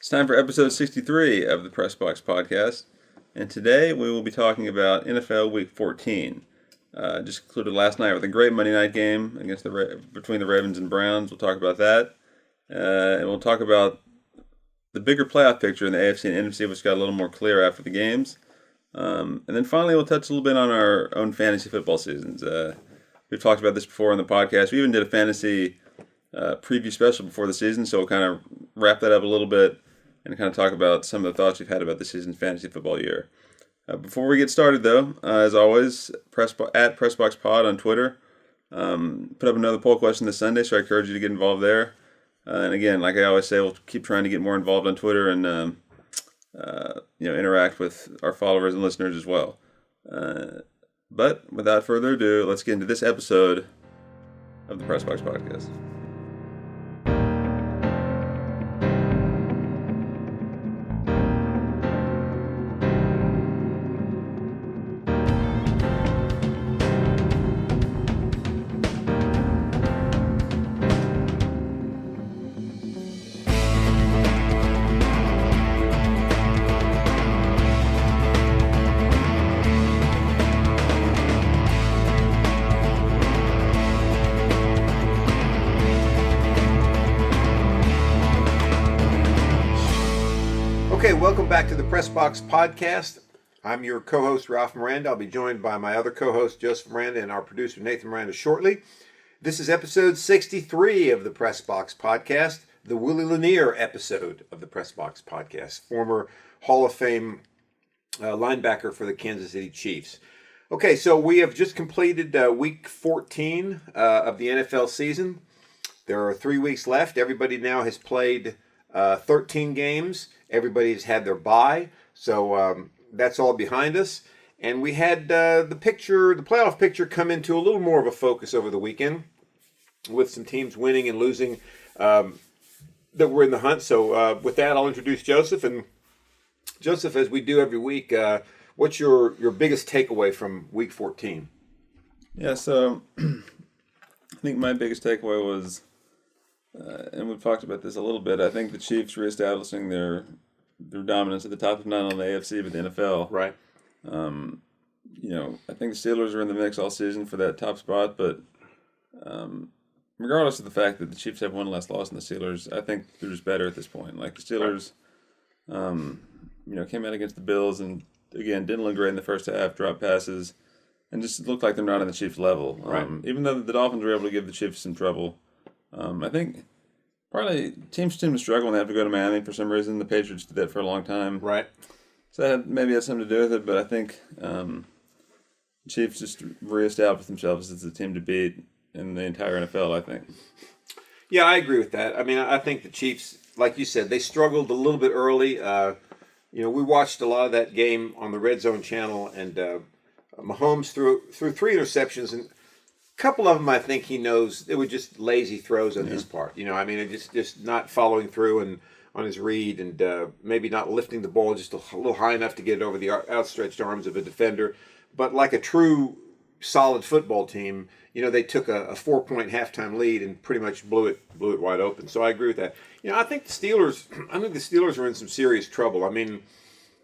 It's time for episode 63 of the Press Box Podcast, and today we will be talking about NFL Week 14. Just concluded last night with a great Monday night game against between the Ravens and Browns. We'll talk about that, and we'll talk about the bigger playoff picture in the AFC and NFC, which got a little more clear after the games. And then finally, we'll touch a little bit on our own fantasy football seasons. We've talked about this before on the podcast. We even did a fantasy preview special before the season, so we'll kind of wrap that up a little bit and kind of talk about some of the thoughts we've had about the season's fantasy football year. Before we get started, though, as always, at PressBoxPod on Twitter. Put up another poll question this Sunday, so I encourage you to get involved there. And again, like I always say, we'll keep trying to get more involved on Twitter and interact with our followers and listeners as well. But without further ado, let's get into this episode of the PressBox Podcast. Okay, welcome back to the Press Box Podcast. I'm your co-host, Ralph Miranda. I'll be joined by my other co-host, Joseph Miranda, and our producer, Nathan Miranda, shortly. This is episode 63 of the Press Box Podcast, the Willie Lanier episode of the Press Box Podcast, former Hall of Fame linebacker for the Kansas City Chiefs. Okay, so we have just completed week 14 of the NFL season. There are 3 weeks left. Everybody now has played 13 games. Everybody's had their bye, so that's all behind us. And we had the playoff picture come into a little more of a focus over the weekend with some teams winning and losing that were in the hunt. So with that, I'll introduce Joseph. And Joseph, as we do every week, what's your biggest takeaway from week 14? Yeah, so I think my biggest takeaway was, and we've talked about this a little bit, I think the Chiefs reestablishing their dominance at the top of not only the AFC but the NFL. Right. I think the Steelers are in the mix all season for that top spot, but regardless of the fact that the Chiefs have one less loss than the Steelers, I think they're just better at this point. Like the Steelers, came out against the Bills and again didn't look great in the first half, dropped passes, and just looked like they're not on the Chiefs' level. Right. Even though the Dolphins were able to give the Chiefs some trouble, I think partly teams seem to struggle when they have to go to Miami for some reason. The Patriots did that for a long time. Right. So that maybe had something to do with it, but I think the Chiefs just reestablished themselves as the team to beat in the entire NFL, I think. Yeah, I agree with that. I mean, I think the Chiefs, like you said, they struggled a little bit early. We watched a lot of that game on the Red Zone channel, and Mahomes threw 3 interceptions, and a couple of them I think he knows it were just lazy throws on his part. It just not following through and on his read, and maybe not lifting the ball just a little high enough to get it over the outstretched arms of a defender. But like a true solid football team, they took a 4-point halftime lead and pretty much blew it wide open. So I agree with that. I think the Steelers are in some serious trouble. I mean,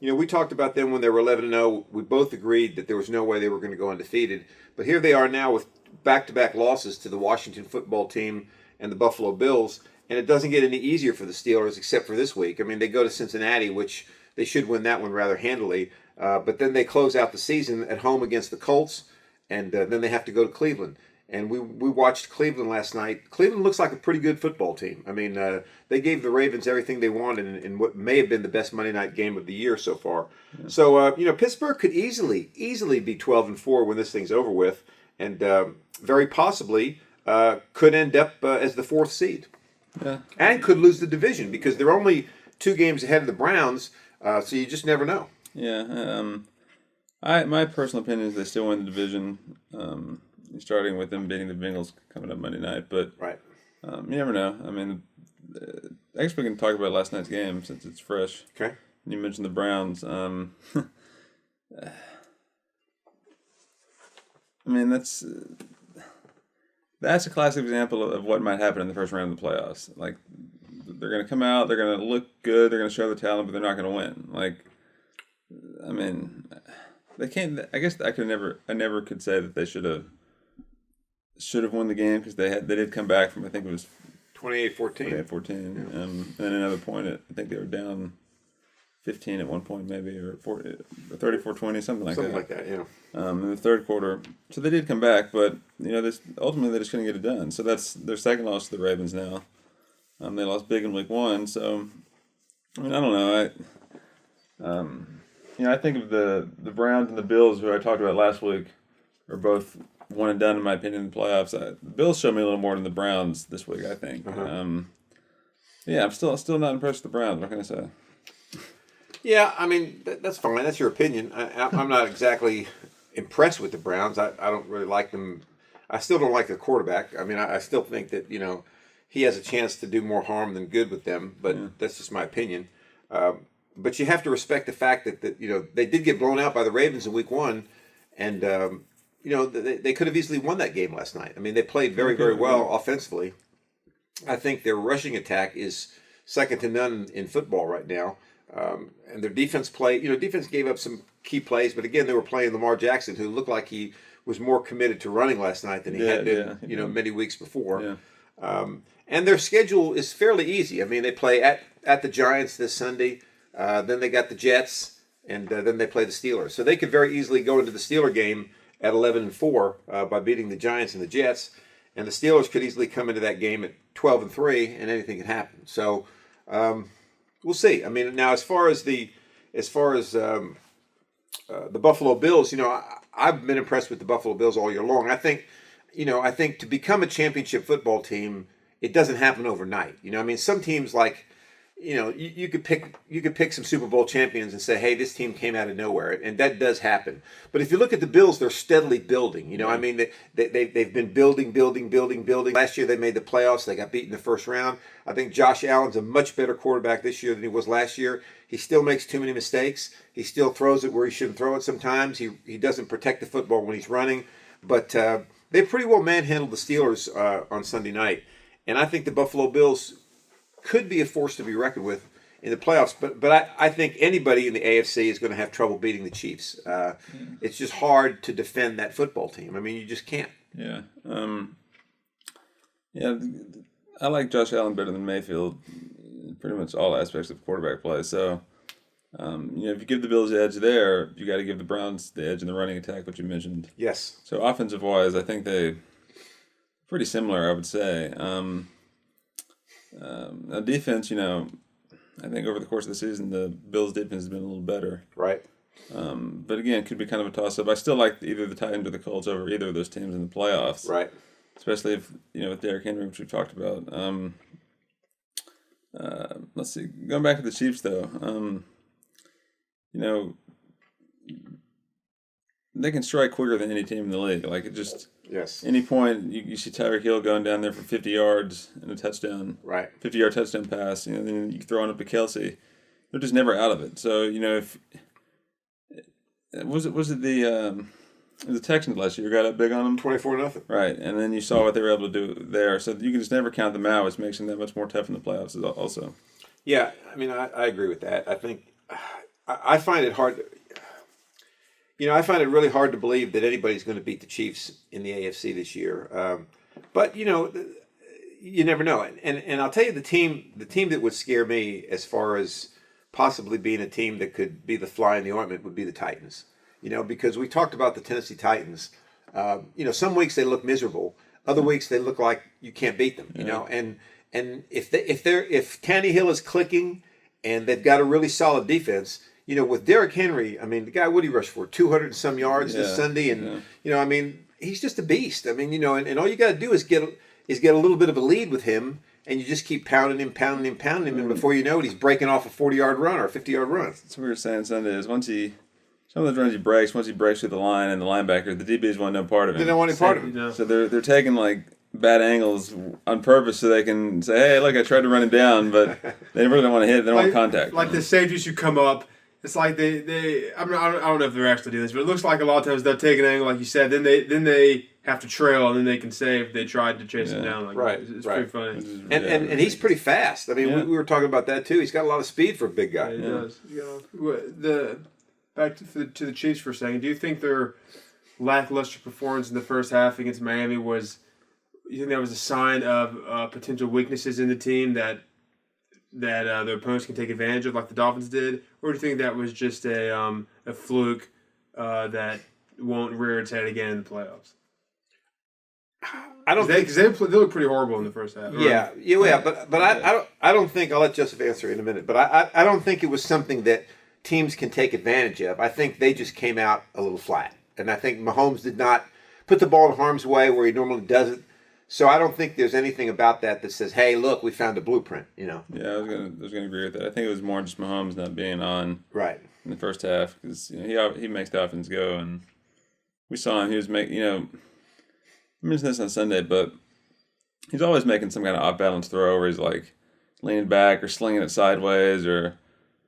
we talked about them when they were 11-0. We both agreed that there was no way they were going to go undefeated. But here they are now with back-to-back losses to the Washington football team and the Buffalo Bills, and it doesn't get any easier for the Steelers except for this week. I mean, they go to Cincinnati, which they should win that one rather handily, but then they close out the season at home against the Colts, and then they have to go to Cleveland. And we watched Cleveland last night. Cleveland looks like a pretty good football team. I mean, they gave the Ravens everything they wanted in what may have been the best Monday night game of the year so far. Yeah. So, Pittsburgh could easily be 12-4 when this thing's over with, and very possibly could end up as the 4th seed. Yeah. And could lose the division because they're only 2 games ahead of the Browns, so you just never know. Yeah. My personal opinion is they still win the division, starting with them beating the Bengals coming up Monday night. But right. You never know. I mean, I guess we can talk about last night's game since it's fresh. Okay. You mentioned the Browns. I mean, that's a classic example of what might happen in the first round of the playoffs. Like, they're going to come out, they're going to look good, they're going to show the talent, but they're not going to win. Like, I mean, they can't. I guess I never could say that they should have won the game because they did come back from, I think it was 28-14. 28-14, and then another point. I think they were down 15 at one point, maybe, or 34-20, something like that. Something like that, yeah. In the third quarter, so they did come back, but ultimately they just couldn't get it done. So that's their second loss to the Ravens now. They lost big in week 1, so I mean, I don't know. I think of the Browns and the Bills, who I talked about last week, are both one and done in my opinion in the playoffs. The Bills showed me a little more than the Browns this week, I think. I'm still not impressed with the Browns. What can I say? Yeah, I mean, that's fine. That's your opinion. I'm not exactly impressed with the Browns. I don't really like them. I still don't like their quarterback. I mean, I still think that, he has a chance to do more harm than good with them, but that's just my opinion. But you have to respect the fact that they did get blown out by the Ravens in week 1, and, they could have easily won that game last night. I mean, they played very, very well offensively. I think their rushing attack is second to none in football right now. And their defense defense gave up some key plays, but again, they were playing Lamar Jackson, who looked like he was more committed to running last night than he had been, many weeks before. Yeah. And their schedule is fairly easy. I mean, they play at the Giants this Sunday, then they got the Jets, and then they play the Steelers. So they could very easily go into the Steeler game at 11-4 by beating the Giants and the Jets, and the Steelers could easily come into that game at 12-3, and anything can happen. So. We'll see. I mean, now as far as the Buffalo Bills, I've been impressed with the Buffalo Bills all year long. I think to become a championship football team, it doesn't happen overnight. I mean, some teams you could pick some Super Bowl champions and say, hey, this team came out of nowhere, and that does happen. But if you look at the Bills, they're steadily building. I mean, they've been building. Last year they made the playoffs. They got beat in the first round. I think Josh Allen's a much better quarterback this year than he was last year. He still makes too many mistakes. He still throws it where he shouldn't throw it sometimes. He doesn't protect the football when he's running. But they pretty well manhandled the Steelers on Sunday night. And I think the Buffalo Bills could be a force to be reckoned with in the playoffs, but I think anybody in the AFC is going to have trouble beating the Chiefs. It's just hard to defend that football team. I mean, you just can't. Yeah. I like Josh Allen better than Mayfield in pretty much all aspects of quarterback play. So, if you give the Bills the edge there, you got to give the Browns the edge in the running attack, which you mentioned. Yes. So offensive-wise, I think they pretty similar, I would say. Now defense, I think over the course of the season, the Bills' defense has been a little better. Right. But again, it could be kind of a toss-up. I still like either the Titans or the Colts over either of those teams in the playoffs. Right. Especially if, with Derrick Henry, which we've talked about. Let's see. Going back to the Chiefs, though, they can strike quicker than any team in the league. Like, it just... Yes. Any point, you see Tyreek Hill going down there for 50 yards and a touchdown. Right. 50-yard touchdown pass. Then you throw it up to Kelsey. They're just never out of it. So, if... Was it the Texans last year got up big on them? 24-0. Right. And then you saw what they were able to do there. So you can just never count them out, which makes them that much more tough in the playoffs also. Yeah. I mean, I agree with that. I think... I find it hard... I find it really hard to believe that anybody's going to beat the Chiefs in the AFC this year. But you never know. And I'll tell you the team that would scare me as far as possibly being a team that could be the fly in the ointment would be the Titans. Because we talked about the Tennessee Titans. Some weeks they look miserable. Other weeks they look like you can't beat them. And if Tannehill is clicking and they've got a really solid defense. With Derrick Henry, I mean, the guy, what did he rush for? 200 and some yards this Sunday. And, I mean, he's just a beast. I mean, and all you got to do is get a little bit of a lead with him, and you just keep pounding him. And before you know it, he's breaking off a 40-yard run or a 50-yard run. That's what we were saying Sunday is some of those runs he breaks, once he breaks through the line and the linebacker, the DBs want no part of him. They don't want any part of him. So they're taking, like, bad angles on purpose so they can say, hey, look, I tried to run him down, but they really don't want to hit it. They don't want contact. Like the safeties who come up, It's like they I don't know if they're actually doing this, but it looks like a lot of times they'll take an angle, like you said, then they have to trail, and then they can save if they tried to chase him down. Like Right, It's right. pretty funny. And he's pretty fast. I mean, we were talking about that too. He's got a lot of speed for a big guy. Yeah, he does. Back to the Chiefs for a second. Do you think their lackluster performance in the first half against Miami was? You think that was a sign of potential weaknesses in the team that their opponents can take advantage of, like the Dolphins did, or do you think that was just a fluke that won't rear its head again in the playoffs? I don't think they look pretty horrible in the first half. But I don't think I'll let Joseph answer in a minute. But I don't think it was something that teams can take advantage of. I think they just came out a little flat, and I think Mahomes did not put the ball in harm's way where he normally doesn't. So I don't think there's anything about that says, "Hey, look, we found a blueprint." You know. Yeah, I was gonna agree with that. I think it was more just Mahomes not being on Right in the first half because he makes the offense go, and we saw him. He was making I mentioned this on Sunday, but he's always making some kind of off balance throw where he's like leaning back or slinging it sideways or.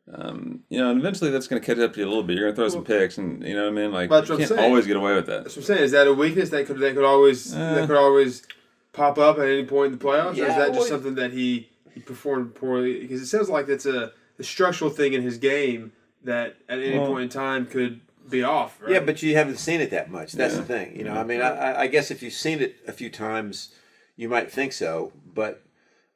And eventually that's going to catch up to you a little bit. You're going to throw some picks, and you know what I mean. Like you can't always get away with that. That's what I'm saying. Is that a weakness that could always pop up at any point in the playoffs, or is that just something that he performed poorly? Because it sounds like that's a structural thing in his game that at any point in time could be off. Right? Yeah, but you haven't seen it that much. That's the thing. I mean, I guess if you've seen it a few times, you might think so, but.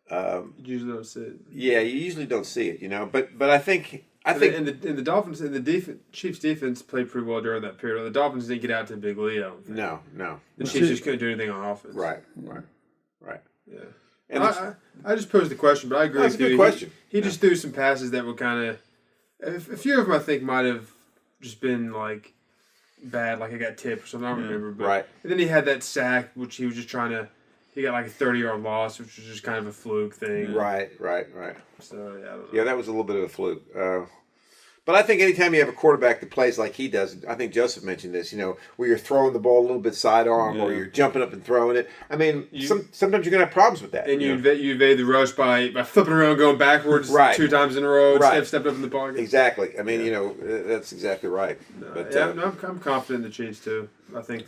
You usually don't see it. Yeah, you usually don't see it, But I think in the Dolphins and the Chiefs defense played pretty well during that period. The Dolphins didn't get out to a big lead. I don't think. No. The Chiefs just couldn't do anything on offense. Right. Yeah. And I just posed the question, but I agree with you. That's a good question. He just threw some passes that were kind of. A few of them I think might have just been like bad, like I got tipped or something. I don't remember. But, right. And then he had that sack, which he was just trying to. He got like a 30-yard loss, which was just kind of a fluke thing. Right. So, I don't know. Yeah, that was a little bit of a fluke. But I think anytime you have a quarterback that plays like he does, I think Joseph mentioned this, where you're throwing the ball a little bit sidearm or you're jumping up and throwing it. I mean, sometimes you're going to have problems with that. And you evade the rush by flipping around, going backwards 2 times in a row, stepped up in the pocket. Exactly. I mean, that's exactly right. I'm confident in the Chiefs, too. I think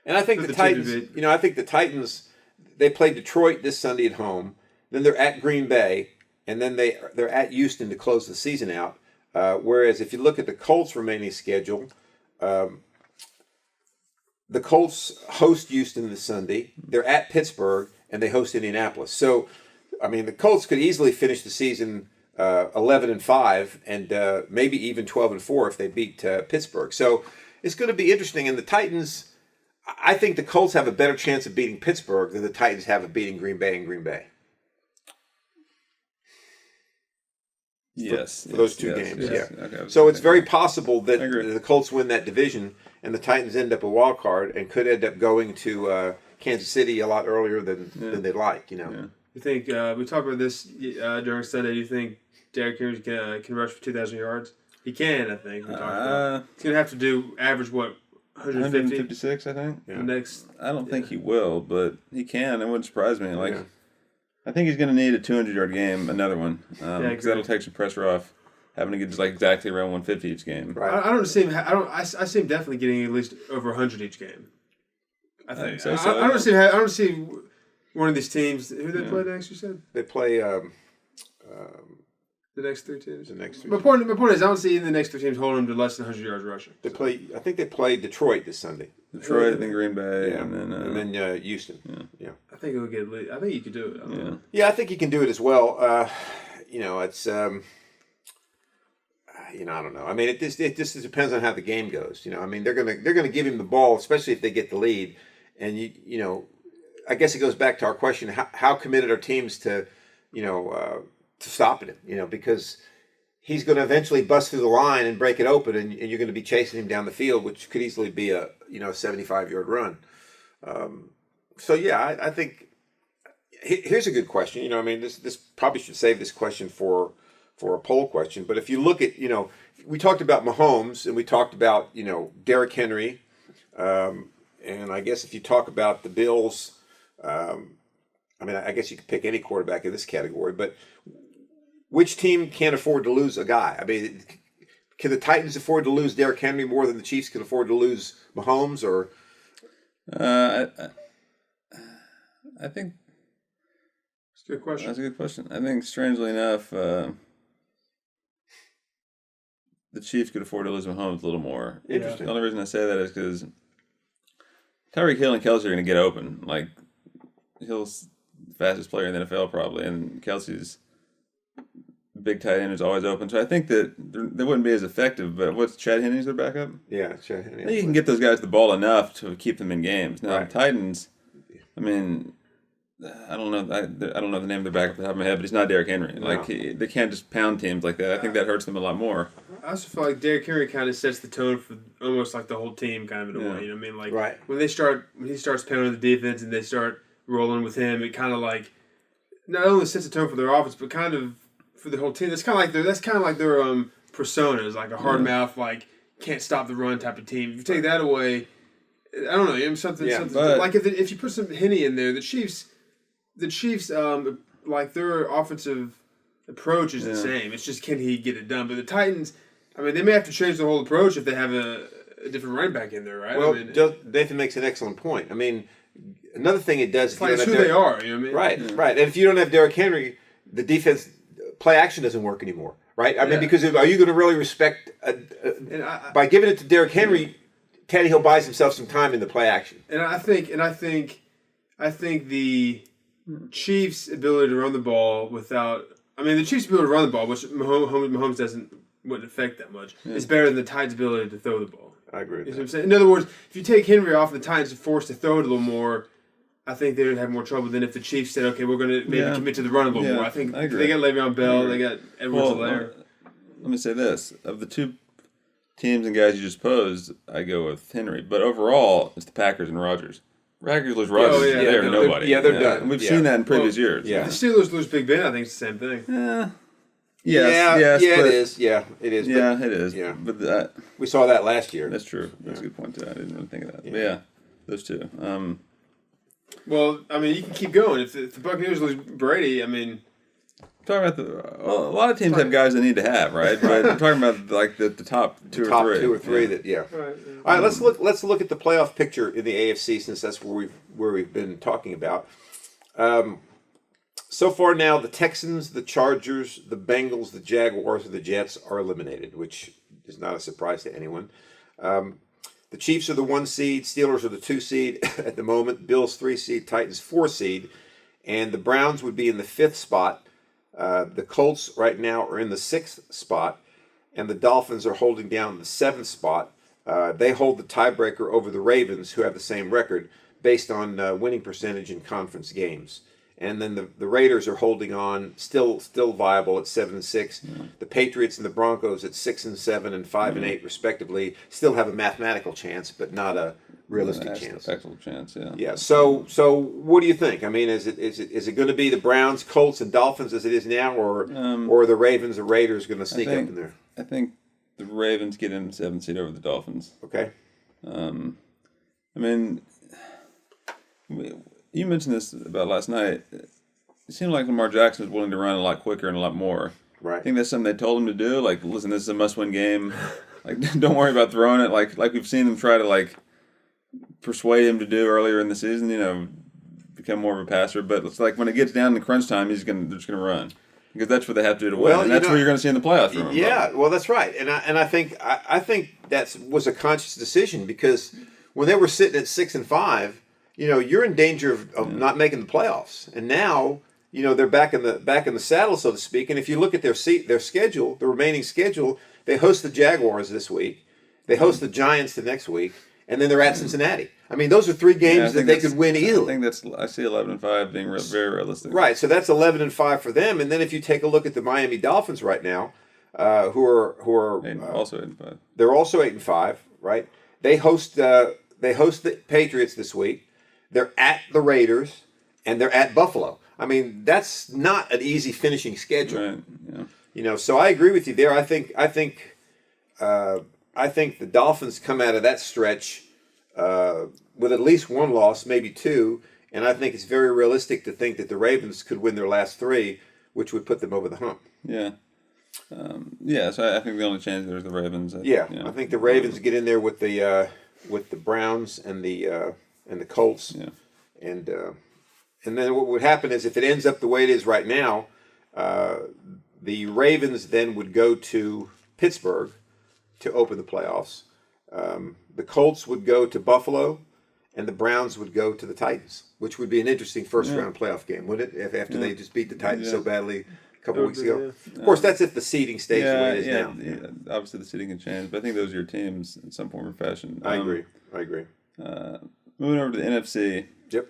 the Titans, I think the Titans, they play Detroit this Sunday at home. Then they're at Green Bay, and then they're at Houston to close the season out. Whereas if you look at the Colts' remaining schedule, the Colts host Houston this Sunday. They're at Pittsburgh, and they host Indianapolis. So, I mean, the Colts could easily finish the season 11-5, and maybe even 12-4 if they beat Pittsburgh. So it's going to be interesting. And the Titans. I think the Colts have a better chance of beating Pittsburgh than the Titans have of beating Green Bay and Green Bay. Yes. For those two games, yes. yeah. Okay, so it's very possible that the Colts win that division and the Titans end up a wild card and could end up going to Kansas City a lot earlier than they'd like, Yeah. You think, we talked about this during Sunday, do you think Derrick Henry can rush for 2,000 yards? He can, I think. He's going to have to average what? 156, I think. Yeah. I don't think he will, but he can. It wouldn't surprise me. I think he's going to need a 200-yard game, another one, because that'll take some pressure off having to get just exactly around 150 each game. Right. I don't see him. I see him definitely getting at least over 100 each game. I think so. I don't see one of these teams. Who they play next? You said they play. The next 3 teams. My point is, I don't see the next 3 teams holding them to less than 100 yards rushing. I think they play Detroit this Sunday. Detroit, then Green Bay, and then Houston. Yeah. I think he'll get lead. I think he could do it. I think he can do it as well. It's. I don't know. I mean, it just depends on how the game goes. I mean, they're gonna give him the ball, especially if they get the lead, and I guess it goes back to our question: how committed are teams to, to stopping him, because he's going to eventually bust through the line and break it open, and you're going to be chasing him down the field, which could easily be a 75-yard run. I think here's a good question. I mean, this probably should save this question for a poll question. But if you look at, we talked about Mahomes and we talked about Derrick Henry, and I guess if you talk about the Bills, I guess you could pick any quarterback in this category, but which team can't afford to lose a guy? I mean, can the Titans afford to lose Derrick Henry more than the Chiefs can afford to lose Mahomes? Or I think It's a good question. that's a good question. I think, strangely enough, the Chiefs could afford to lose Mahomes a little more. Interesting. The only reason I say that is because Tyreek Hill and Kelsey are going to get open. Like, Hill's the fastest player in the NFL probably, and Kelsey's big tight end is always open. So I think that they wouldn't be as effective. But what's Chad Henne's their backup? Yeah, I think you can get those guys the ball enough to keep them in games. Now, Right. the Titans, I mean, I don't know. I don't know the name of their backup off the top of my head, but he's not Derrick Henry. Like, they can't just pound teams like that. I think that hurts them a lot more. I also feel like Derrick Henry kind of sets the tone for almost like the whole team, kind of in a way. You know what I mean? Like Right. when he starts pounding the defense and they start rolling with him, it kind of like not only sets the tone for their offense, but kind of for the whole team. That's kind of like their personas, like a hard mouth, like can't stop the run type of team. If you take that away, I don't know, something but- like if you put some Henny in there, the Chiefs, like their offensive approach is the same. It's just can he get it done? But the Titans, I mean, they may have to change the whole approach if they have a different running back in there, right? Well, I mean, Nathan makes an excellent point. I mean, another thing it does. it's like it's who they are. You know what I mean? Right, right. And if you don't have Derrick Henry, the defense play action doesn't work anymore, right? I mean, because are you going to really respect by giving it to Derrick Henry? Tannehill buys himself some time in the play action. And I think the Chiefs' ability to run the ball the Chiefs' ability to run the ball, which Mahomes wouldn't affect that much, is better than the Titans' ability to throw the ball. I agree with You know that. what I'm saying? In other words, if you take Henry off and the Titans are forced to throw it a little more, I think they would have more trouble than if the Chiefs said, okay, we're going to maybe commit to the run a little more. I think agree. they got Le'Veon Bell, they got Edwards-Helaire. Let me say this. Of the two teams and guys you just posed, I go with Henry. But overall, it's the Packers and Rodgers. Packers lose Rodgers, they're nobody. they're done. And we've seen that in previous years. yeah. The Steelers lose Big Ben, I think it's the same thing. Yes, it but, is. Yeah, it is. Yeah, it is. Yeah. But We saw that last year. that's true. That's a good point, too. I didn't really think of that. But yeah, those two. Well, I mean, you can keep going. If the Buccaneers lose Brady, I mean... Talking about a lot of teams have guys they need to have, right? But I'm talking about like the top two or three. All right, let's look at the playoff picture in the AFC since that's where we've been talking about. So far now, the Texans, the Chargers, the Bengals, the Jaguars, and the Jets are eliminated, which is not a surprise to anyone. The Chiefs are the 1 seed, Steelers are the 2 seed at the moment, Bills 3 seed, Titans 4 seed, and the Browns would be in the 5th spot. The Colts right now are in the 6th spot, and the Dolphins are holding down the 7th spot. They hold the tiebreaker over the Ravens, who have the same record, based on winning percentage in conference games. And then the Raiders are holding on, still viable at 7-6. Yeah. The Patriots and the Broncos at 6-7 and 5-8 respectively still have a mathematical chance, but not a realistic chance. Actual chance, yeah. Yeah. So what do you think? I mean, is it going to be the Browns, Colts, and Dolphins as it is now, or the Ravens or Raiders going to sneak up in there? I think the Ravens get in the 7th seed over the Dolphins. Okay. I mean, you mentioned this about last night. It seemed like Lamar Jackson was willing to run a lot quicker and a lot more. Right. I think that's something they told him to do. Like, listen, this is a must-win game. Like, don't worry about throwing it. Like we've seen them try to persuade him to do earlier in the season. Become more of a passer. But it's like when it gets down to crunch time, they're just going to run because that's what they have to do to win. And that's what you're going to see in the playoffs from him. Yeah. Well, that's right. And I think that was a conscious decision because when they were sitting at 6-5. You're in danger of not making the playoffs, and now they're back in the saddle, so to speak. And if you look at their schedule, the remaining schedule, they host the Jaguars this week, they host the Giants the next week, and then they're at Cincinnati. I mean, those are 3 games that they could win easily. I see 11-5 being very realistic. Right, so that's 11-5 for them. And then if you take a look at the Miami Dolphins right now, who are also 8-5. They're also 8-5, right? They host the Patriots this week. They're at the Raiders, and they're at Buffalo. I mean, that's not an easy finishing schedule. Right. Yeah. So I agree with you there. I think the Dolphins come out of that stretch with at least 1 loss, maybe 2, and I think it's very realistic to think that the Ravens could win their last 3, which would put them over the hump. Yeah. So I think the only chance there's the Ravens. I think the Ravens get in there with the Browns and the Colts, Yeah. and then what would happen is if it ends up the way it is right now, the Ravens then would go to Pittsburgh to open the playoffs. The Colts would go to Buffalo, and the Browns would go to the Titans, which would be an interesting first round playoff game, wouldn't it? If after they just beat the Titans so badly a couple weeks ago. Of course, that's if the seeding stays the way it is now. Yeah. Obviously, the seeding can change, but I think those are your teams in some form or fashion. I agree. Moving over to the NFC. Yep.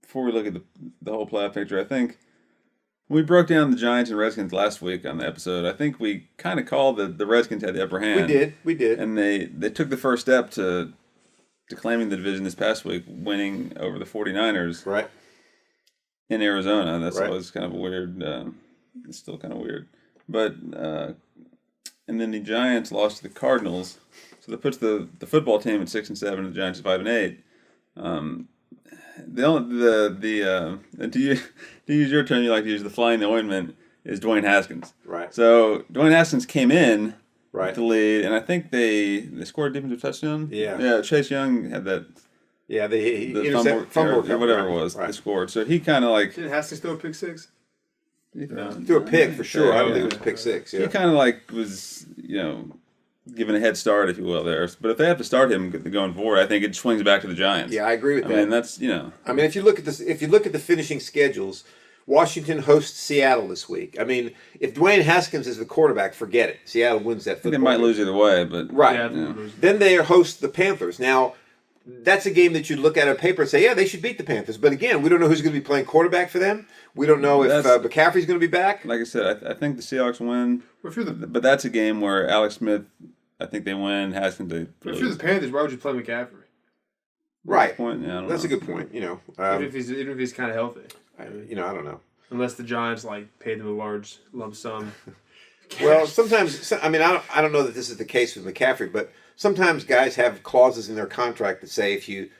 Before we look at the whole playoff picture, I think we broke down the Giants and Redskins last week on the episode. I think we kind of called the Redskins had the upper hand. We did. And they took the first step to claiming the division this past week, winning over the 49ers. Right. In Arizona. That's always kind of weird. It's still kind of weird. But, and then the Giants lost to the Cardinals. So that puts the football team at 6-7 and the Giants at 5-8. To use your term, you like to use the fly in the ointment, is Dwayne Haskins. Right. So Dwayne Haskins came in right. with the lead, and I think they scored a defensive touchdown. Yeah. Chase Young had that. Yeah, the fumble or whatever it was. They scored. So he kind of like. Didn't Haskins throw a pick six? Threw a pick for sure. I don't think it was a pick six. Yeah. He kind of like was, given a head start, if you will, there. But if they have to start him going forward, I think it swings back to the Giants. Yeah, I agree with that. I mean, that's I mean, if you look at this, if you look at the finishing schedules, Washington hosts Seattle this week. I mean, if Dwayne Haskins is the quarterback, forget it. Seattle wins that football game. They might game. lose either way, but right. Then they host the Panthers. Now, that's a game that you look at on paper and say, yeah, they should beat the Panthers. But again, we don't know who's going to be playing quarterback for them. We don't know if McCaffrey's going to be back. Like I said, I think the Seahawks win. But that's a game where Alex Smith, I think they win. Haskins, they But if you're the Panthers, why would you play McCaffrey? Right. That's a good point. Even if he's kind of healthy. I don't know. Unless the Giants paid him a large lump sum. Well, sometimes I don't know that this is the case with McCaffrey, but sometimes guys have clauses in their contract that say if you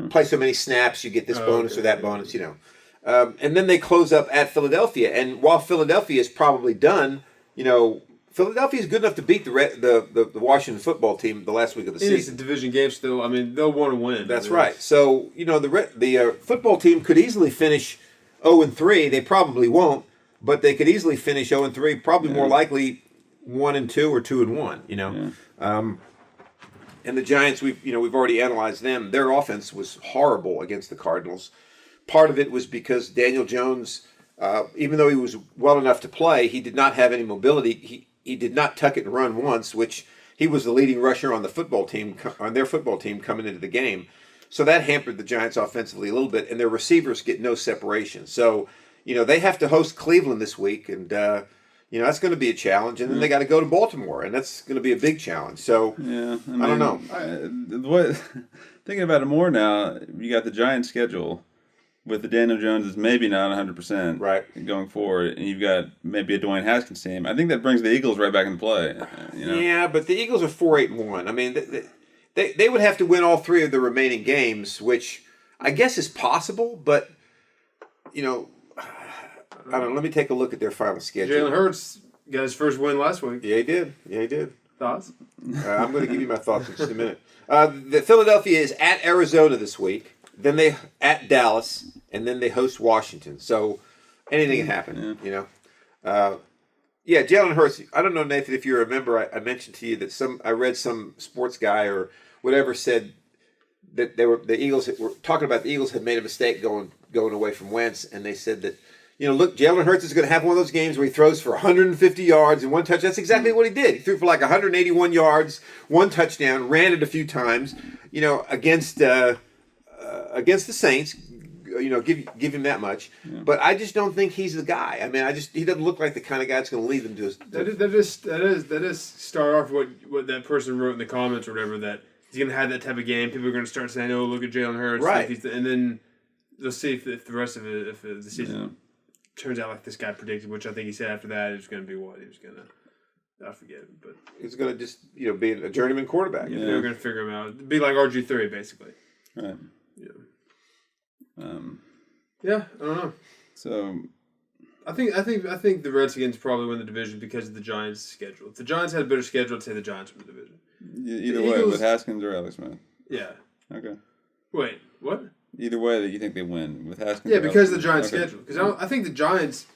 play so many snaps, you get this bonus or that bonus. And then they close up at Philadelphia, and while Philadelphia is probably done, Philadelphia is good enough to beat the Washington football team the last week of the season. It's a division game still. I mean, they'll want to win. That's right. So the football team could easily finish 0-3. They probably won't, but they could easily finish 0-3. Probably more likely 1-2 or 2-1. And the Giants, we've already analyzed them. Their offense was horrible against the Cardinals. Part of it was because Daniel Jones, even though he was well enough to play, he did not have any mobility. He did not tuck it and run once, which he was the leading rusher on their football team coming into the game. So that hampered the Giants offensively a little bit, and their receivers get no separation. So, they have to host Cleveland this week, and that's going to be a challenge. And then they got to go to Baltimore, and that's going to be a big challenge. So I don't know. Thinking about it more now, you got the Giants schedule with the Daniel Jones is maybe not 100% right going forward, and you've got maybe a Dwayne Haskins team. I think that brings the Eagles right back into play. Yeah, but the Eagles are 4-8-1. I mean, they would have to win all three of the remaining games, which I guess is possible, but I don't know. Let me take a look at their final schedule. Jalen Hurts got his first win last week. Yeah, he did. Thoughts? I'm going to give you my thoughts in just a minute. The Philadelphia is at Arizona this week. Then they at Dallas, and then they host Washington. So anything can happen, Jalen Hurts. I don't know, Nathan, if you remember, I mentioned to you that I read some sports guy or whatever said that the Eagles were talking about the Eagles had made a mistake going away from Wentz, and they said that look, Jalen Hurts is going to have one of those games where he throws for 150 yards and one touch. That's exactly what he did. He threw for 181 yards, one touchdown, ran it a few times, against the Saints, give him that much. Yeah. But I just don't think he's the guy. I mean, he doesn't look like the kind of guy that's going to lead them to his... That is start off what that person wrote in the comments or whatever, that he's going to have that type of game. People are going to start saying, oh, look at Jalen Hurts. Right. And then they'll see if the rest of it, if the season turns out like this guy predicted, which I think he said after that, it was going to be what? He was going to... I forget it, but... He's going to just, be a journeyman quarterback. Yeah, they're going to figure him out. It'd be like RG3, basically. Right. Yeah. I don't know. So, I think the Redskins probably win the division because of the Giants' schedule. If the Giants had a better schedule, I'd say the Giants win the division. Either way, Eagles, with Haskins or Alex Smith. Yeah. Okay. Wait, what? Either way, that you think they win with Haskins. Yeah, or because of Alex the Giants' Smith. schedule. Because I think the Giants,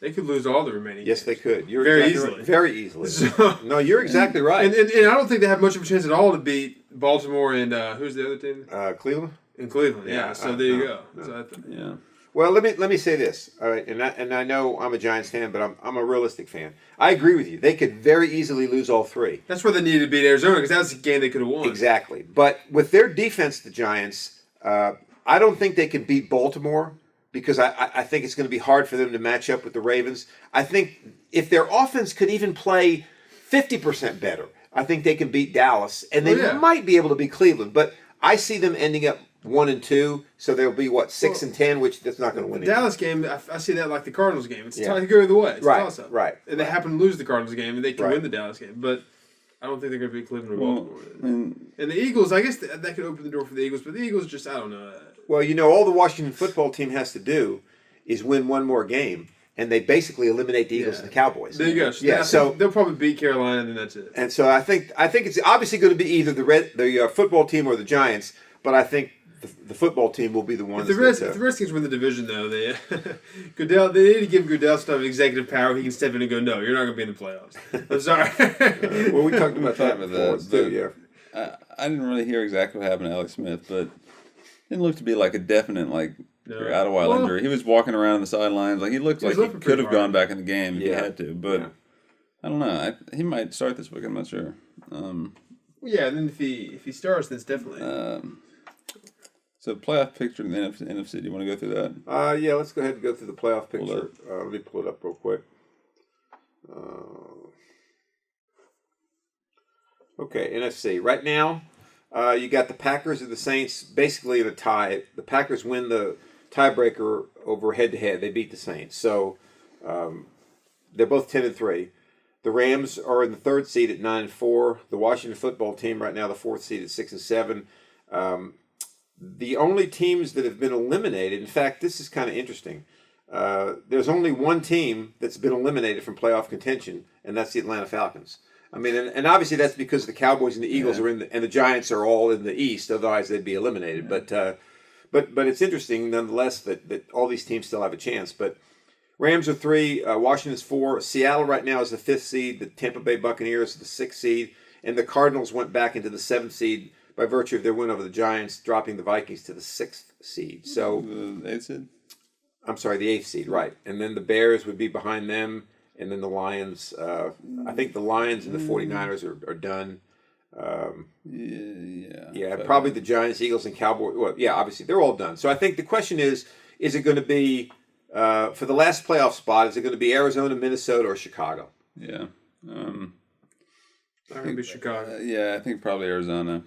they could lose all the remaining. Yes, they games. could. You're Very exactly easily. Right. Very easily. So, No, you're exactly right. and I don't think they have much of a chance at all to beat Baltimore and who's the other team? Cleveland. In Cleveland. Yeah. So there you go. no. So Yeah. Well, let me say this. All right, and I know I'm a Giants fan, but I'm a realistic fan. I agree with you. They could very easily lose all three. that's where they needed to beat Arizona because that's the game they could have won. Exactly. But with their defense, the Giants, I don't think they can beat Baltimore because I think it's going to be hard for them to match up with the Ravens. I think if their offense could even play 50% better, I think they can beat Dallas, and they might be able to beat Cleveland. But I see them ending up 1-2, so they'll be 6-10, which that's not going to win. The Dallas game, I see that like the Cardinals game. It's Yeah. to go either way. It's Right, a toss-up. right, And they happen to lose the Cardinals game, and they can Right. win the Dallas game. But I don't think they're going to beat Cleveland or Well, Baltimore. and And the Eagles, I guess that could open the door for the Eagles, but the Eagles just, I don't know. Well, all the Washington football team has to do is win one more game, and they basically eliminate the Eagles and the Cowboys. There you go. Yeah, so they'll probably beat Carolina, and then that's it. and so I think it's obviously going to be either the football team or the Giants, but I think the football team will be the one. If the Redskins win the division, though, they need to give Goodell some executive power. He can step in and go, "No, you're not going to be in the playoffs." I'm sorry. Well, we talked about that with before, that, too. but- Yeah. I didn't really hear exactly what happened to Alex Smith, but it didn't look to be like a definite out of while injury. He was walking around on the sidelines he looked like he could have gone back in the game if he had to, but I don't know. He might start this week. I'm not sure. Yeah, and then if he starts, then it's definitely. So playoff picture in the NFC. Do you want to go through that? Yeah, let's go ahead and go through the playoff Pull picture. Let me pull it up real quick. Okay, NFC. Right now, you got the Packers and the Saints basically in a tie. The Packers win the tiebreaker over head-to-head. They beat the Saints. So they're both 10-3. The Rams are in the third seed at 9-4. The Washington football team right now, the fourth seed at 6-7. The only teams that have been eliminated, in fact, this is kind of interesting. There's only one team that's been eliminated from playoff contention, and that's the Atlanta Falcons. I mean, and obviously that's because the Cowboys and the Eagles are and the Giants are all in the East. Otherwise, they'd be eliminated. Yeah. But it's interesting nonetheless that all these teams still have a chance. But Rams are 3, Washington's 4, Seattle right now is the 5th seed. The Tampa Bay Buccaneers are the 6th seed, and the Cardinals went back into the 7th seed by virtue of their win over the Giants, dropping the Vikings to the 6th seed. So The 8th seed? I'm sorry, the 8th seed, right. And then the Bears would be behind them, and then the Lions. I think the Lions and the 49ers are done. Yeah, probably the Giants, Eagles, and Cowboys. Well, yeah, obviously, they're all done. So I think the question is it going to be, for the last playoff spot, is it going to be Arizona, Minnesota, or Chicago? Yeah. I'm going to be Chicago. Yeah, I think probably Arizona.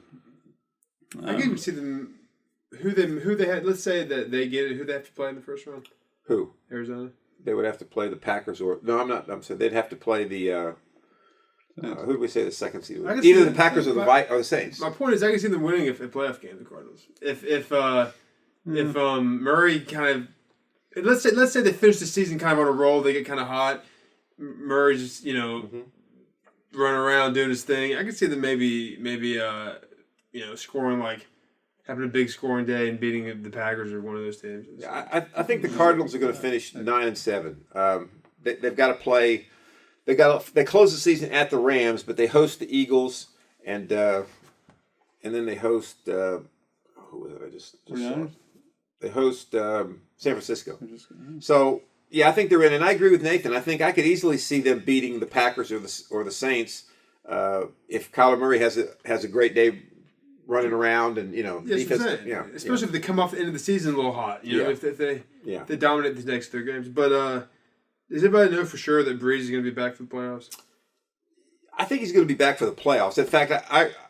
I can even see them who they had. Let's say that they get it. Who they have to play in the first round? Who? Arizona. They would have to play the Packers or I'm not. I'm saying they'd have to play the. Who do we say the second seed? Either the Packers or the Saints. My point is, I can see them winning if a playoff game the Cardinals. If Murray kind of let's say they finish the season kind of on a roll, they get kind of hot. Murray just running around doing his thing. I can see them maybe scoring having a big scoring day and beating the Packers or one of those teams. Yeah, I think the Cardinals are going to finish 9-7. They've got to play. They close the season at the Rams, but they host the Eagles and then they host who was it? I just saw it. They host San Francisco. So yeah, I think they're in, and I agree with Nathan. I think I could easily see them beating the Packers or the Saints if Kyler Murray has a great day running around and defense. Especially if they come off the end of the season a little hot. If they dominate the next 3 games. But does anybody know for sure that Breeze is going to be back for the playoffs? I think he's going to be back for the playoffs. In fact,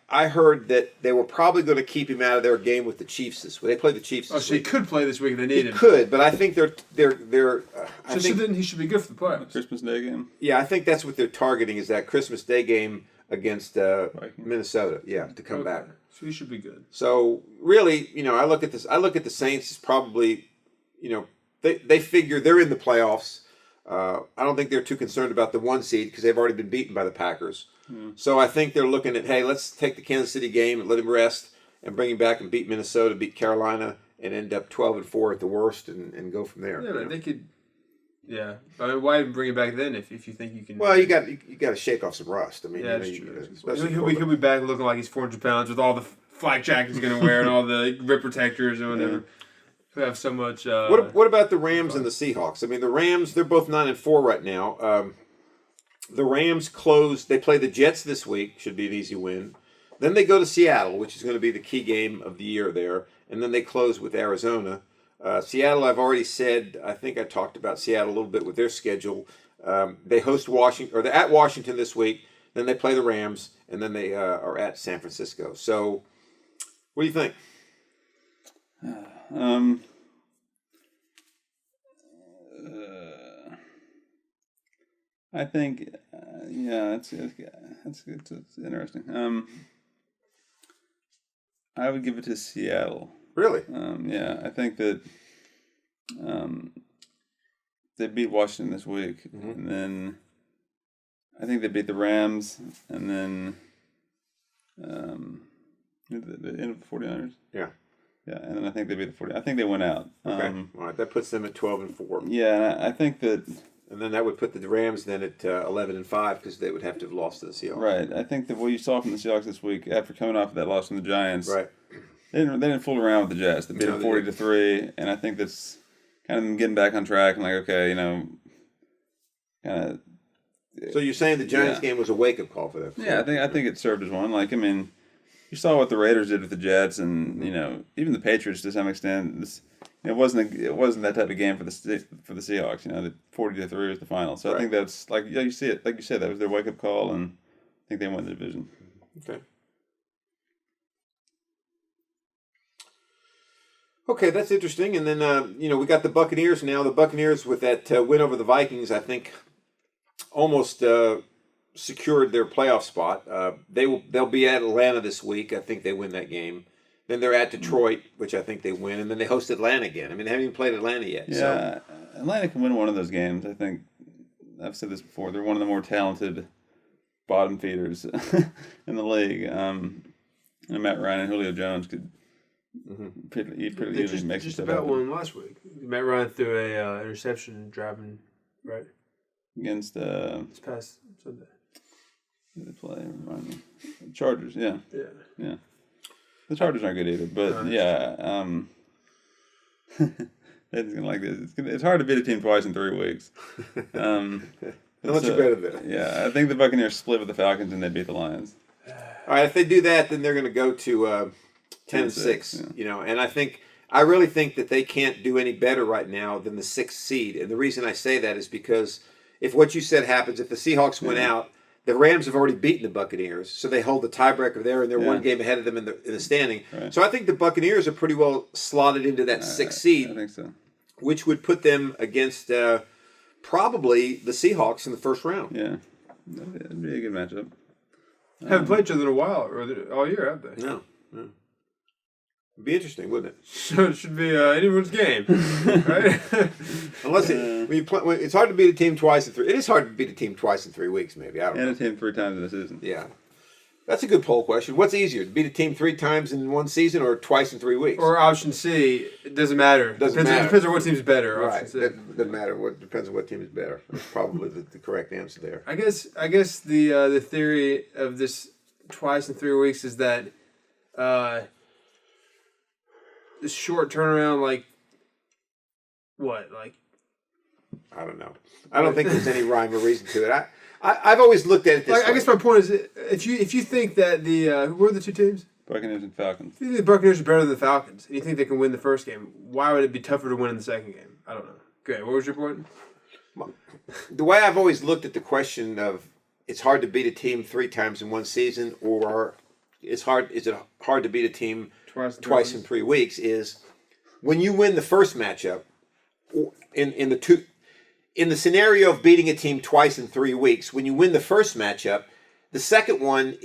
I heard that they were probably going to keep him out of their game with the Chiefs this week. They play the Chiefs this week. He could play this week if they need him. He could, but I think they're. So then he should be good for the playoffs. Christmas Day game? Yeah, I think that's what they're targeting is that Christmas Day game against Minnesota. Yeah, to come back. So he should be good. So really, I look at this. I look at the Saints as probably, they figure they're in the playoffs. I don't think they're too concerned about the 1 seed because they've already been beaten by the Packers. So I think they're looking at, hey, let's take the Kansas City game and let him rest and bring him back and beat Minnesota, beat Carolina, and end up 12-4 at the worst and go from there. Yeah, but they could. Yeah, I mean, why even bring it back then if you think you can? Well, you got to shake off some rust. I mean, yeah, you know, that's true. He'll be back looking like he's 400 pounds with all the flak jackets he's going to wear and all the rip protectors and whatever. He'll have so much. What about the Rams and the Seahawks? I mean, the Rams, they're both 9-4 right now. The Rams close. They play the Jets this week. Should be an easy win. Then they go to Seattle, which is going to be the key game of the year there. And then they close with Arizona. Seattle, I've already said, I think I talked about Seattle a little bit with their schedule. They host Washington, or they're at Washington this week. Then they play the Rams, and then they are at San Francisco. So, what do you think? I think, yeah, it's interesting. I would give it to Seattle. Really? Yeah, I think that they beat Washington this week, and then I think they beat the Rams, and then the end of the 49ers. Yeah. Yeah, and then I think they beat the 40. I think they went out. Okay. All right, that puts them at 12-4. Yeah, I think that. And then that would put the Rams then at 11-5 because they would have to have lost to the Seahawks. Right. I think that what you saw from the Seahawks this week, after coming off of that loss from the Giants, right? They didn't fool around with the Jets. They beat them 40-3, and I think that's kind of them getting back on track and like, okay, you know, kind of. So you're saying the Giants game was a wake-up call for them? Yeah, I think it served as one. Like, I mean, you saw what the Raiders did with the Jets, and you know, even the Patriots to some extent. It wasn't that type of game for the Seahawks. You know, the 40-3 was the final. So I think that's like you see it, like you said, that was their wake-up call, and I think they won the division. Okay. Okay, that's interesting. And then, we got the Buccaneers now. The Buccaneers, with that win over the Vikings, I think almost secured their playoff spot. They'll be at Atlanta this week. I think they win that game. Then they're at Detroit, which I think they win. And then they host Atlanta again. I mean, they haven't even played Atlanta yet. Yeah, so. Atlanta can win one of those games. I think I've said this before. They're one of the more talented bottom feeders in the league. And Matt Ryan and Julio Jones could pretty easily make just about one last week. Matt Ryan threw a interception driving right against this past Sunday. Who did they play? Remind me. Chargers. Yeah. The Chargers aren't good either, but it's gonna like this. It's hard to beat a team twice in 3 weeks. Unless you're better than it. Yeah, I think the Buccaneers split with the Falcons and they beat the Lions. All right, if they do that, then they're going to go to 10-6. You know, and I really think that they can't do any better right now than the 6th seed. And the reason I say that is because if what you said happens, if the Seahawks win out, the Rams have already beaten the Buccaneers, so they hold the tiebreaker there, and they're one game ahead of them in the standing. Right. So I think the Buccaneers are pretty well slotted into that 6th seed. I think so. Which would put them against probably the Seahawks in the first round. Yeah, that'd be a good matchup. Haven't played each other in a while, or all year, have they? No. It'd be interesting, wouldn't it? So it should be anyone's game, right? Unless it's hard to beat a team twice in 3. It is hard to beat a team twice in 3 weeks, maybe. I don't know. And a team 3 times in a season. Yeah. That's a good poll question. What's easier, to beat a team 3 times in one season or twice in 3 weeks? Or option C, it doesn't matter. Depends on what team's better. Right. It doesn't matter. Depends on what team is better. That's probably the correct answer there. I guess the theory of this twice in 3 weeks is that this short turnaround, like what? Like I don't know. I don't think there's any rhyme or reason to it. I've always looked at it this way. I guess my point is, if you think that who are the 2 teams? Buccaneers and Falcons. If you think the Buccaneers are better than the Falcons, and you think they can win the first game, why would it be tougher to win in the second game? I don't know. Okay, what was your point? The way I've always looked at the question of it's hard to beat a team 3 times in one season, or is it hard to beat a team twice in 3 weeks, is when you win the first matchup in the scenario of beating a team twice in 3 weeks, when you win the first matchup, the second one,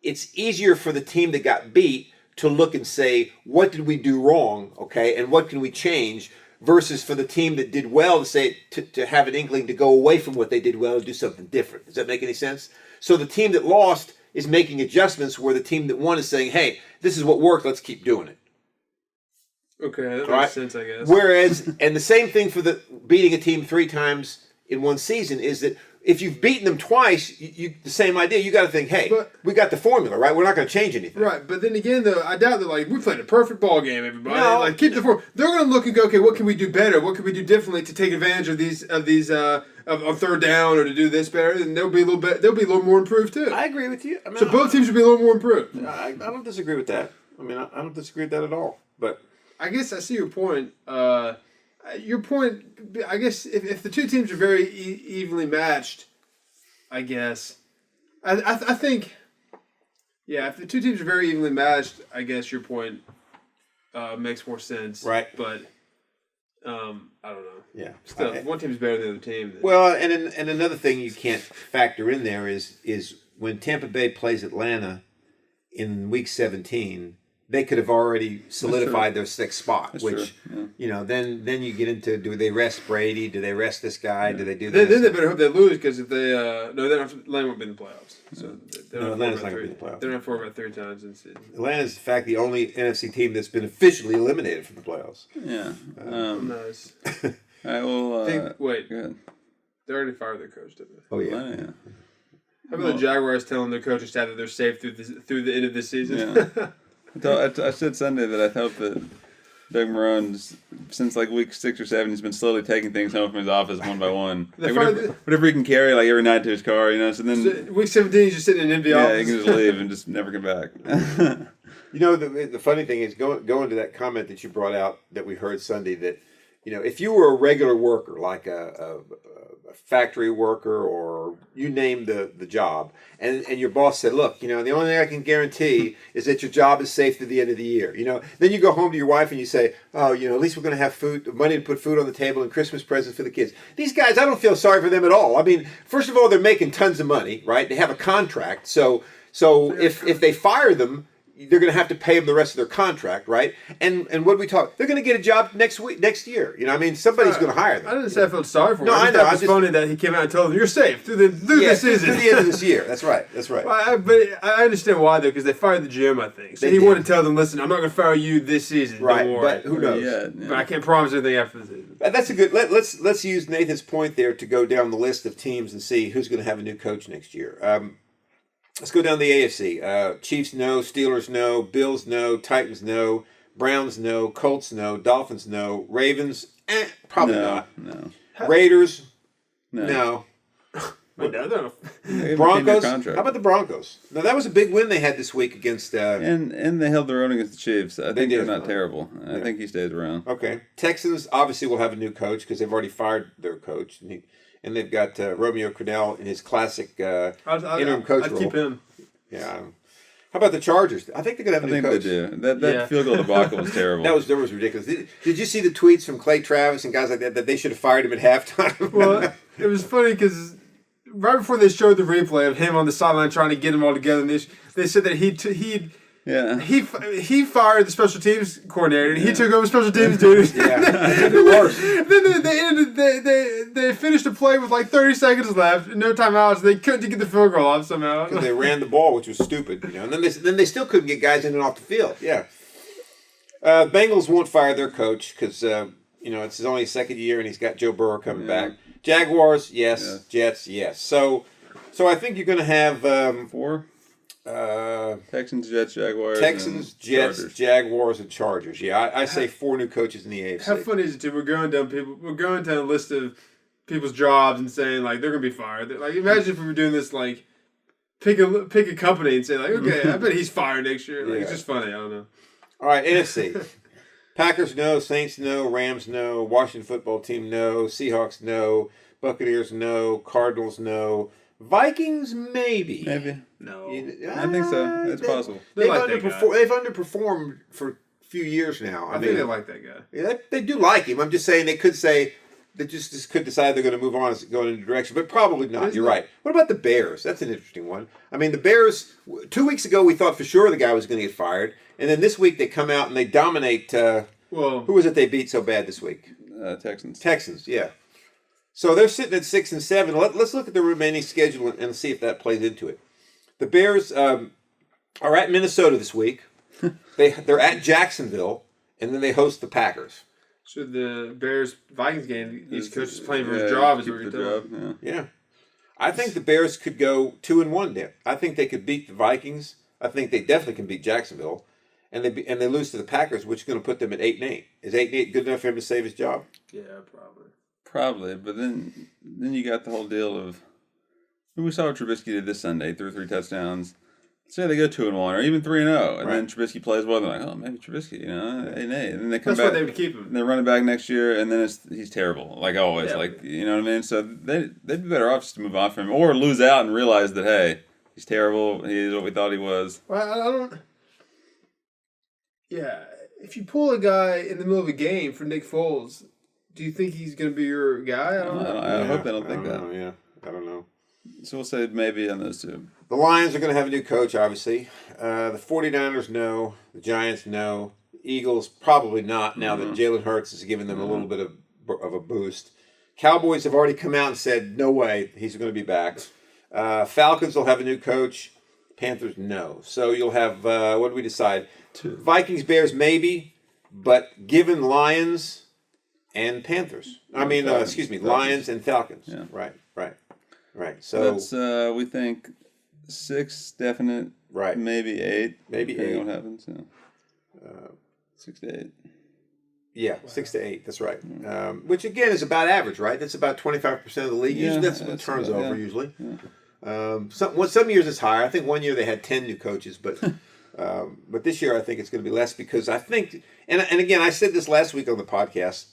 it's easier for the team that got beat to look and say, what did we do wrong, okay, and what can we change, versus for the team that did well to say to have an inkling to go away from what they did well and do something different. Does that make any sense? So the team that lost is making adjustments where the team that won is saying, hey, this is what worked, let's keep doing it. Okay, that Right? makes sense, I guess. Whereas, and the same thing for the beating a team 3 times in one season is that if you've beaten them twice, you the same idea. You got to think, hey, we got the formula, right? We're not going to change anything. Right, but then again, though, I doubt that, like, we played a perfect ball game, everybody. No. Like, keep the form. They're going to look and go, okay, what can we do better? What can we do differently to take advantage of these on third down or to do this better? And they'll be a little more improved too. I agree with you. I mean, So both teams will be a little more improved. I don't disagree with that. I mean, I don't disagree with that at all. But I guess I see your point. Your point, I guess, if the two teams are very evenly matched, I guess, I think, yeah, if the two teams are very evenly matched, I guess your point makes more sense. Right. But I don't know. yeah, Still, if one team's better than the other team. Then, well, and another thing you can't factor in there is when Tampa Bay plays Atlanta in Week 17. They could have already solidified their 6th spot, That's which true. Yeah. Then you get into, do they rest Brady? Do they rest this guy? Do they do this? then they better hope they lose because if they Atlanta won't be in the playoffs. So Atlanta's not going to be in the playoffs. They're not for about 3 times in the season. Atlanta's, in fact, the only NFC team that's been officially eliminated from the playoffs. Yeah. Nice. All right, well, Wait, go ahead. they already fired their coach, didn't they? Oh yeah. Atlanta, How about the Jaguars telling their coaching staff that they're safe through the end of this season? Yeah. I said Sunday that I hope that Doug Marone, since like week 6 or 7, he's been slowly taking things home from his office one by one. Like whatever he can carry, like every night to his car, So then Week 17, he's just sitting in an empty office. he can just leave and just never come back. The funny thing is going to that comment that you brought out that we heard Sunday that, if you were a regular worker, like a factory worker or you name the job, and your boss said, look, the only thing I can guarantee is that your job is safe through the end of the year. Then you go home to your wife and you say, oh, at least we're going to have money to put food on the table and Christmas presents for the kids. These guys, I don't feel sorry for them at all. I mean, first of all, they're making tons of money, right? They have a contract. So if they fire them, they're going to have to pay them the rest of their contract, right? And what we talk, they're going to get a job next year. Somebody's going to hire them. I didn't say I felt sorry for him. No, I know. It's funny that he came out and told them, you're safe through the season. Through the end of this year. That's right. Well, but I understand why, though, because they fired the GM, I think. So he wanted to tell them, listen, I'm not going to fire you this season. Right, Don't worry. but who knows? Yeah. But I can't promise anything after the season. That's a good. Let's use Nathan's point there to go down the list of teams and see who's going to have a new coach next year. Let's go down the AFC. Chiefs no, Steelers no, Bills no, Titans no, Browns no, Colts no, Dolphins no, Ravens probably not. No. Raiders no. No. Broncos. How about the Broncos? Now that was a big win they had this week against. And they held their own against the Chiefs. I think they're not terrible. I Yeah. think he stays around. Okay, Texans obviously will have a new coach because they've already fired their coach, and they've got Romeo Crennel in his classic interim coach I'd role. keep him. Yeah. How about the Chargers? I think they're going to have a new coach. They do. That field goal debacle was terrible. That was ridiculous. Did you see the tweets from Clay Travis and guys like that they should have fired him at halftime? Well, it was funny because right before they showed the replay of him on the sideline trying to get them all together, and they said that he fired the special teams coordinator and he took over special teams duties. Yeah, worse. Then they finished the play with like 30 seconds left, no timeouts. They couldn't get the field goal off somehow. Because they ran the ball, which was stupid, And then they still couldn't get guys in and off the field. Yeah. Bengals won't fire their coach because it's his only second year and he's got Joe Burrow coming back. Jaguars, yes. Jets, yes. So I think you're going to have 4. Texans, Jets, Jaguars. Texans, Jets, Chargers. Jaguars, and Chargers. Yeah, I say 4 new coaches in the AFC. How funny is it too? We're going down a list of people's jobs and saying like they're gonna be fired. Like imagine if we were doing this like pick a company and say like okay, I bet he's fired next year. Like it's just funny. I don't know. All right, NFC. Packers no, Saints no, Rams no, Washington football team no, Seahawks no, Buccaneers no, Cardinals no. Vikings, maybe. No. I think so. It's possible. They've like they've underperformed for a few years now. I think they like that guy. Yeah, they do like him. I'm just saying they could say they just could decide they're going to move on and go in a direction, but probably not. You're right. What about the Bears? That's an interesting one. I mean, the Bears, 2 weeks ago we thought for sure the guy was going to get fired, and then this week they come out and they dominate. Who was it they beat so bad this week? Texans. Texans, yeah. So they're sitting at 6 and 7. Let's look at the remaining schedule and see if that plays into it. The Bears are at Minnesota this week. They're at Jacksonville, and then they host the Packers. So the Bears-Vikings game, each coach is playing for his job, is what you're telling. Yeah. I think the Bears could go 2-1 there. I think they could beat the Vikings. I think they definitely can beat Jacksonville. And they lose to the Packers, which is going to put them at 8-8. Is 8-8 good enough for him to save his job? Yeah, probably. Probably, but then you got the whole deal of we saw what Trubisky did this Sunday, threw 3 touchdowns. Say they go 2-1 or even 3-0, and then Trubisky plays well. They're like, oh, maybe Trubisky, 8-8, and then they come That's back. why they would keep him. And they're running back next year, and then he's terrible, like always. Yeah. Like you know what I mean. So they'd be better off just to move on from him or lose out and realize that hey, he's terrible. He is what we thought he was. Well, I don't. Yeah, if you pull a guy in the middle of a game for Nick Foles, do you think he's going to be your guy? I don't know. I hope they don't think that. Yeah, I don't know. So we'll say maybe on those two. The Lions are going to have a new coach, obviously. The 49ers, no. The Giants, no. The Eagles, probably not, now that Jalen Hurts has given them a little bit of a boost. Cowboys have already come out and said, no way, he's going to be back. Falcons will have a new coach. Panthers, no. So you'll have, what do we decide? 2. Vikings, Bears, maybe. But given Lions and Panthers. Lions and Falcons. Yeah. Right. So that's we think 6 definite. Right. Maybe 8. Maybe 8. What happens? Yeah. 6 to 8. Yeah, 6 to 8. That's right. Which again is about average, right? That's about 25% of the league. Usually that's what turns over. Usually. Yeah. Some years it's higher. I think one year they had 10 new coaches, but this year I think it's going to be less because I think and again I said this last week on the podcast.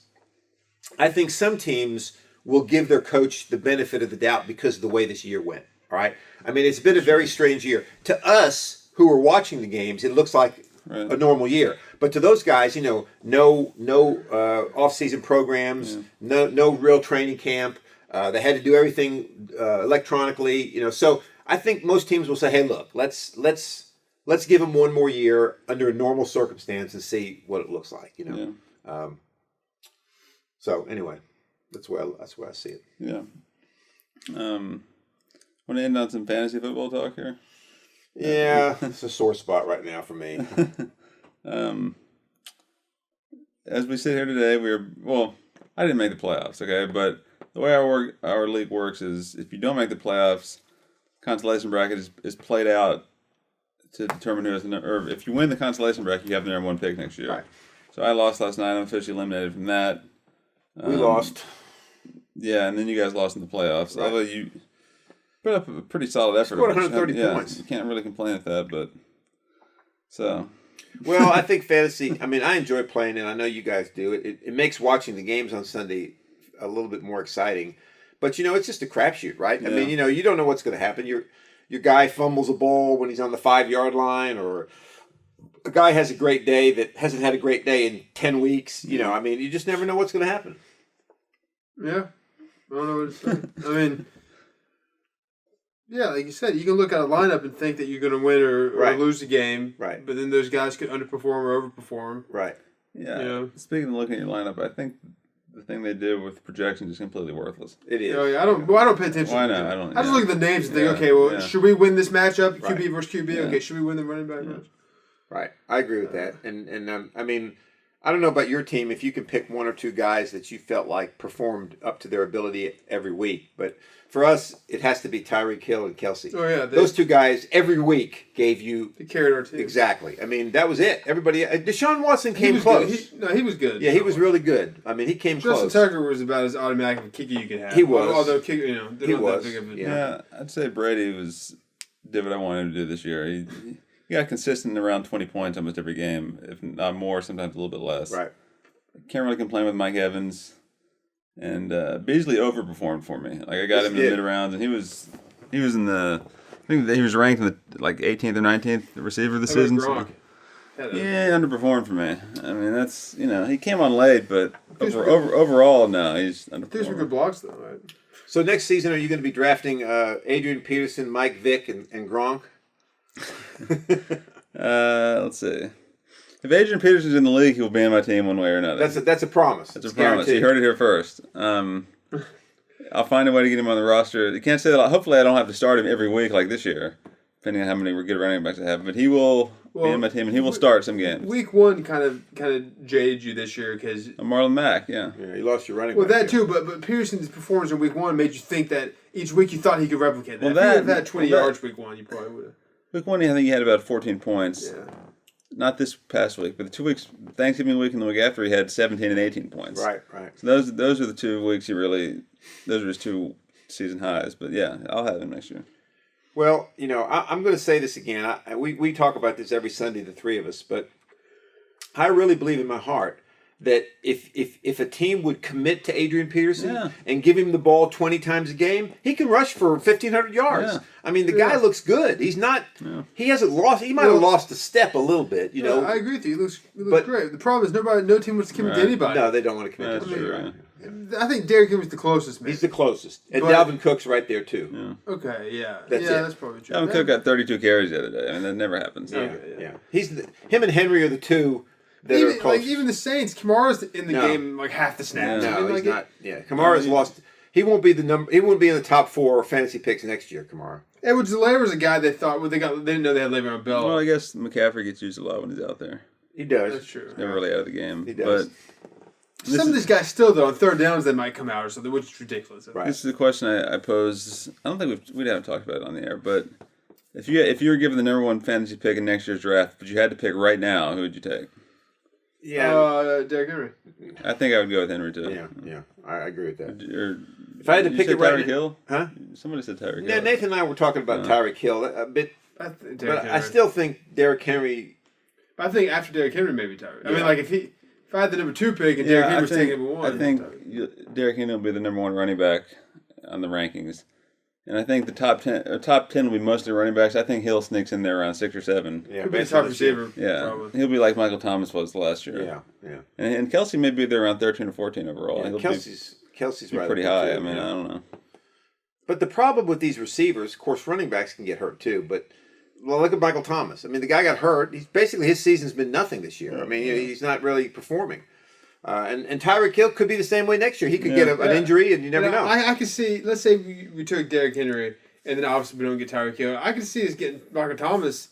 I think some teams will give their coach the benefit of the doubt because of the way this year went. All right. I mean, it's been a very strange year. To us who are watching the games, it looks like a normal year. But to those guys, no off-season programs, no real training camp. They had to do everything electronically. So I think most teams will say, "Hey, look, let's give them one more year under a normal circumstance and see what it looks like." So anyway. That's where I see it. Yeah. Want to end on some fantasy football talk here? Yeah, it's a sore spot right now for me. As we sit here today, I didn't make the playoffs, okay? But the way our league works is if you don't make the playoffs, consolation bracket is played out to determine who has or if you win the consolation bracket, you have the number 1 pick next year. Right. So I lost last night. I'm officially eliminated from that. We lost. Yeah, and then you guys lost in the playoffs. Right. Although you put up a pretty solid effort. Scored 130 points. You can't really complain at that, but so. Well, I think fantasy. I mean, I enjoy playing, and I know you guys do. It makes watching the games on Sunday a little bit more exciting. But it's just a crapshoot, right? Yeah. I mean, you don't know what's going to happen. Your guy fumbles a ball when he's on the 5-yard line, or a guy has a great day that hasn't had a great day in 10 weeks. I mean, you just never know what's going to happen. Yeah. I don't know what to say. I mean, yeah, like you said, you can look at a lineup and think that you're going to win or lose the game. Right. But then those guys could underperform or overperform. Right. Yeah. Speaking of looking at your lineup, I think the thing they did with projections is completely worthless. It is. Oh, yeah, I don't pay attention. Why not? I just look at the names and think, okay, should we win this matchup? QB versus QB. Yeah. Okay, should we win the running back match? Right. I agree with that. And I mean, I don't know about your team if you can pick 1 or 2 guys that you felt like performed up to their ability every week. But for us, it has to be Tyreek Hill and Kelsey. Oh, yeah. Those 2 guys every week gave you... They carried our team. Exactly. I mean, that was it. Everybody... Deshaun Watson came close. He was good. Yeah, he was really good. I mean, he came close. Justin Tucker was about as automatic of a kicker you could have. He was. Although, they're not that big of a... Yeah, I'd say Brady did what I wanted him to do this year. He got consistent around 20 points almost every game, if not more, sometimes a little bit less. Right. Can't really complain with Mike Evans, and Beasley overperformed for me. Like I got him in the mid rounds, and he was in the. I think he was ranked in the 18th or 19th receiver this season. So, underperformed for me. I mean, that's he came on late, but overall, no, he's underperformed. These were good blocks though, right? So next season, are you going to be drafting Adrian Peterson, Mike Vick, and Gronk? Let's see. If Adrian Peterson's in the league, he'll be on my team one way or another. That's a promise. That's a promise. You heard it here first. I'll find a way to get him on the roster. You can't say that. Hopefully, I don't have to start him every week like this year, depending on how many good running backs I have. But he will be on my team, and he will start some games. Week 1 kind of jaded you this year because Marlon Mack, yeah. You lost your running back. Well, that there. too, but Peterson's performance in Week 1 made you think that each week you thought he could replicate that. If he had had 20 yards Week 1, you probably would have. Week 1, I think he had about 14 points. Yeah. Not this past week, but the 2 weeks, Thanksgiving week and the week after, he had 17 and 18 points. Right. So those are the 2 weeks those are his 2 season highs. But yeah, I'll have him next year. Well, I'm going to say this again. We talk about this every Sunday, the three of us, but I really believe in my heart that if a team would commit to Adrian Peterson and give him the ball 20 times a game, he can rush for 1,500 yards. Yeah. I mean, the guy looks good. He's not. Yeah. He hasn't lost. He might have lost a step a little bit. I agree with you. He looks great. The problem is no team wants to commit to anybody. No, they don't want to commit to anybody. I think Derrick Henry's the closest, man. He's the closest. And Dalvin Cook's right there, too. Yeah. Okay, yeah. That's probably true. Dalvin Cook got 32 carries the other day. I mean, that never happens. Yeah. Him and Henry are the two that are close. Even the Saints, Kamara's in the game half the snaps. No, he's not. Yeah, Kamara's lost. He won't be He won't be in the top 4 fantasy picks next year, Kamara. Edwards-Helaire was a guy they thought they didn't know they had Le'Veon Bell. Well, I guess McCaffrey gets used a lot when he's out there. He does. That's true. He's never really out of the game. He does. But some of these guys still, though, on third downs, they might come out or something, which is ridiculous. Right. This is the question I posed. I don't think we haven't talked about it on the air, but if you were given the number 1 fantasy pick in next year's draft, but you had to pick right now, who would you take? Yeah, Derrick Henry. I think I would go with Henry too. Yeah, I agree with that. If I had to pick it right now, Tyreek Hill? Huh? Somebody said Tyreek Hill. Yeah, Nathan and I were talking about Tyreek Hill a bit, but I still think Derrick Henry. I think after Derrick Henry, maybe Tyreek. I mean, if I had the number 2 pick and Derrick Henry was taking number 1. I think Derrick Henry will be the number 1 running back on the rankings. And I think the top 10 will be mostly running backs. I think Hill sneaks in there around 6 or 7. Yeah, he'll be a top receiver. Yeah, probably. He'll be like Michael Thomas was last year. Yeah. And Kelsey may be there around 13 or 14 overall. Yeah, Kelsey's right pretty high. I mean, I don't know. But the problem with these receivers, of course, running backs can get hurt too. But look at Michael Thomas. I mean, the guy got hurt. His season's been nothing this year. I mean, he's not really performing. And Tyreek Hill could be the same way next year. He could get an injury, and you never know. I can see. Let's say we took Derrick Henry, and then obviously we don't get Tyreek Hill. I can see us getting Michael Thomas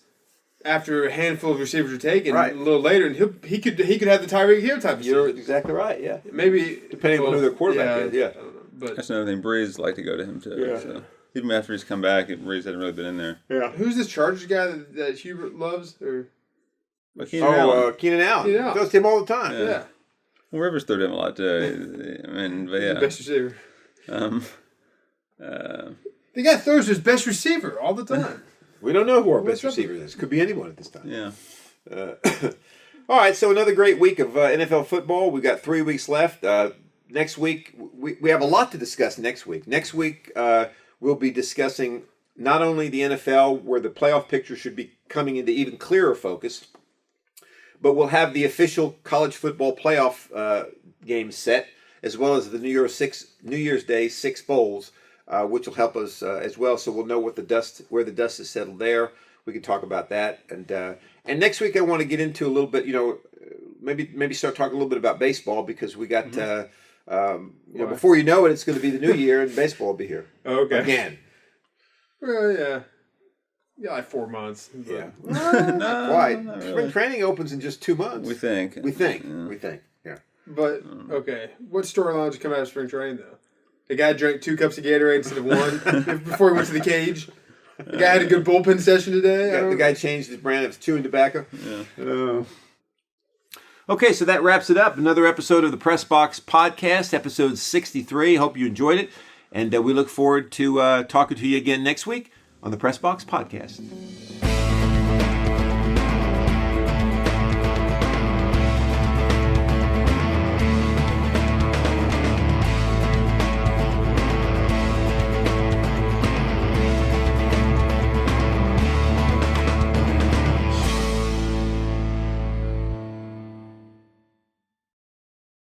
after a handful of receivers are taken a little later, and he could have the Tyreek Hill type of season. You're exactly right. Yeah, maybe depending on who their quarterback is. Yeah, I don't know, but that's another thing. Breeze like to go to him too. Yeah. So even after he's come back, Breeze hasn't really been in there. Yeah. Who's this Chargers guy that Hubert loves? Or Keenan Allen. Keenan Allen. He goes to him all the time. Yeah. Well, Rivers threw to him a lot too. I mean, but yeah. Best receiver. The guy throws his best receiver all the time. We don't know who our best receiver is. Could be anyone at this time. Yeah. All right, so another great week of NFL football. We've got 3 weeks left. Next week, we have a lot to discuss next week. Next week, we'll be discussing not only the NFL, where the playoff picture should be coming into even clearer focus, but we'll have the official college football playoff games set, as well as the New Year's Day 6 bowls, which will help us as well. So we'll know where the dust is settled there. We can talk about that. And next week I want to get into a little bit, maybe start talking a little bit about baseball, because we got, before you know it, it's going to be the new year and baseball will be here. Okay. Again. Well, yeah. Yeah, like 4 months. Yeah. Not quite. Not really. Spring training opens in just 2 months. We think. Yeah. But, okay. What storylines come out of spring training, though? The guy drank 2 cups of Gatorade instead of 1 before he went to the cage. The guy had a good bullpen session today. The guy changed his brand of chewing tobacco. Yeah. Okay, so that wraps it up. Another episode of the Press Box Podcast, episode 63. Hope you enjoyed it. And we look forward to talking to you again next week on the Press Box Podcast.